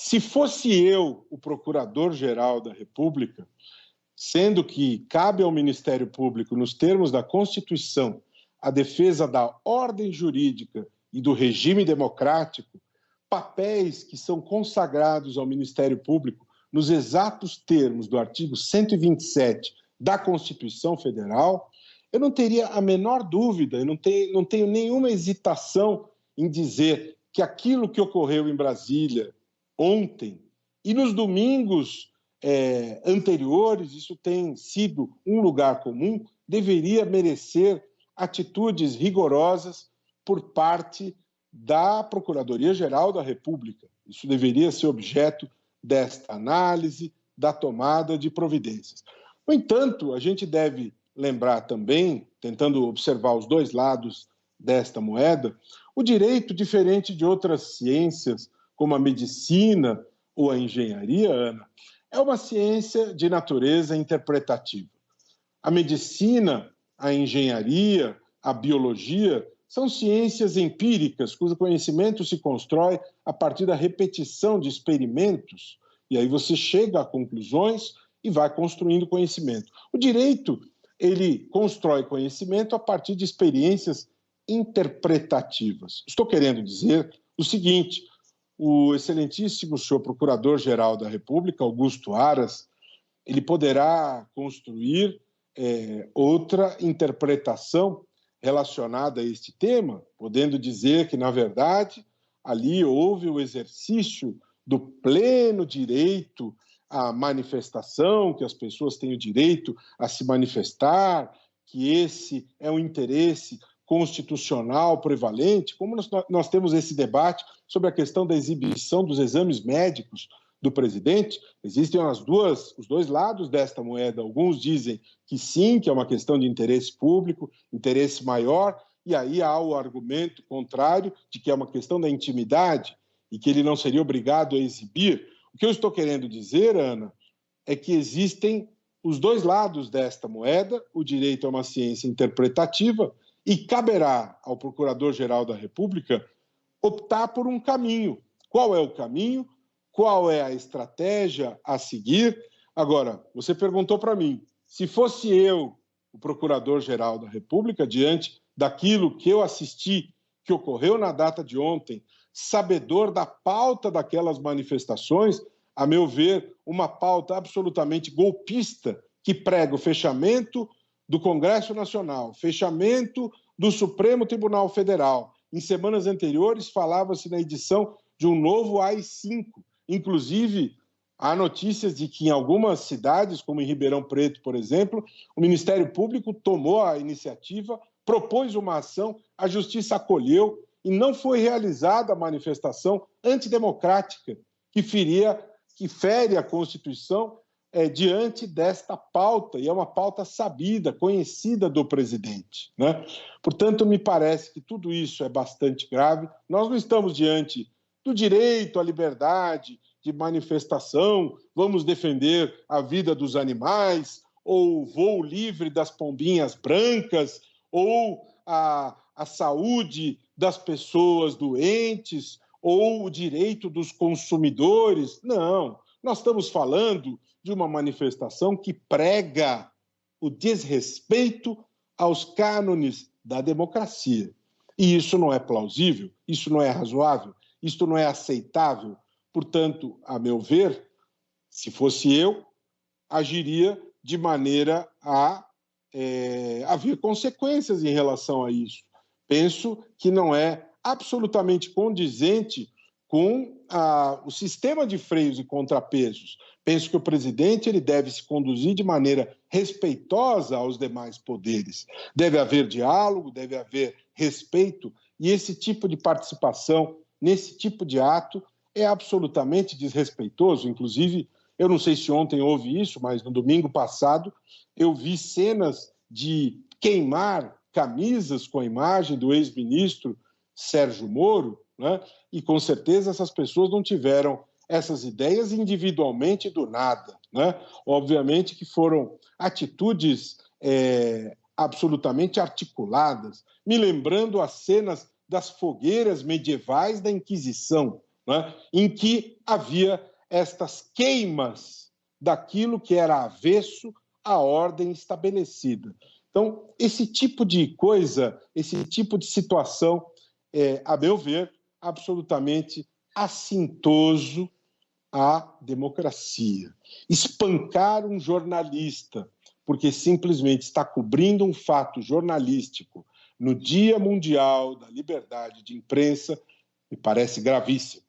Se fosse eu o Procurador-Geral da República, sendo que cabe ao Ministério Público, nos termos da Constituição, a defesa da ordem jurídica e do regime democrático, papéis que são consagrados ao Ministério Público nos exatos termos do artigo 127 da Constituição Federal, eu não teria a menor dúvida, eu não tenho nenhuma hesitação em dizer que aquilo que ocorreu em Brasília ontem e nos domingos anteriores, isso tem sido um lugar comum, deveria merecer atitudes rigorosas por parte da Procuradoria-Geral da República. Isso deveria ser objeto desta análise, da tomada de providências. No entanto, a gente deve lembrar também, tentando observar os dois lados desta moeda, o direito, diferente de outras ciências, como a medicina ou a engenharia, Ana, é uma ciência de natureza interpretativa. A medicina, a engenharia, a biologia são ciências empíricas, cujo conhecimento se constrói a partir da repetição de experimentos, e aí você chega a conclusões e vai construindo conhecimento. O direito, ele constrói conhecimento a partir de experiências interpretativas. Estou querendo dizer o seguinte: o excelentíssimo senhor Procurador-Geral da República, Augusto Aras, ele poderá construir outra interpretação relacionada a este tema, podendo dizer que, na verdade, ali houve o exercício do pleno direito à manifestação, que as pessoas têm o direito a se manifestar, que esse é um interesse constitucional prevalente, como nós temos esse debate sobre a questão da exibição dos exames médicos do presidente. Existem os dois lados desta moeda. Alguns dizem que sim, que é uma questão de interesse público, interesse maior, e aí há o argumento contrário de que é uma questão da intimidade e que ele não seria obrigado a exibir. O que eu estou querendo dizer, Ana, é que existem os dois lados desta moeda. O direito é uma ciência interpretativa e caberá ao Procurador-Geral da República optar por um caminho. Qual é o caminho? Qual é a estratégia a seguir? Agora, você perguntou para mim, se fosse eu o Procurador-Geral da República, diante daquilo que eu assisti, que ocorreu na data de ontem, sabedor da pauta daquelas manifestações, a meu ver, uma pauta absolutamente golpista, que prega o fechamento do Congresso Nacional, fechamento do Supremo Tribunal Federal. Em semanas anteriores, falava-se na edição de um novo AI-5. Inclusive, há notícias de que em algumas cidades, como em Ribeirão Preto, por exemplo, o Ministério Público tomou a iniciativa, propôs uma ação, a Justiça acolheu e não foi realizada a manifestação antidemocrática que fere a Constituição diante desta pauta, e é uma pauta sabida, conhecida do presidente, né? Portanto, me parece que tudo isso é bastante grave. Nós não estamos diante do direito à liberdade de manifestação, vamos defender a vida dos animais, ou o voo livre das pombinhas brancas, ou a saúde das pessoas doentes, ou o direito dos consumidores. Não, nós estamos falando de uma manifestação que prega o desrespeito aos cânones da democracia. E isso não é plausível, isso não é razoável, isso não é aceitável. Portanto, a meu ver, se fosse eu, agiria de maneira a haver consequências em relação a isso. Penso que não é absolutamente condizente com o sistema de freios e contrapesos. Penso que o presidente ele deve se conduzir de maneira respeitosa aos demais poderes. Deve haver diálogo, deve haver respeito, e esse tipo de participação nesse tipo de ato é absolutamente desrespeitoso. Inclusive, eu não sei se ontem houve isso, mas no domingo passado eu vi cenas de queimar camisas com a imagem do ex-ministro Sérgio Moro, né? E com certeza essas pessoas não tiveram essas ideias individualmente do nada, né? Obviamente que foram atitudes absolutamente articuladas, me lembrando as cenas das fogueiras medievais da Inquisição, né, em que havia estas queimas daquilo que era avesso à ordem estabelecida. Então, esse tipo de coisa, esse tipo de situação é, a meu ver, absolutamente assintoso à democracia. Espancar um jornalista porque simplesmente está cobrindo um fato jornalístico no Dia Mundial da Liberdade de Imprensa me parece gravíssimo.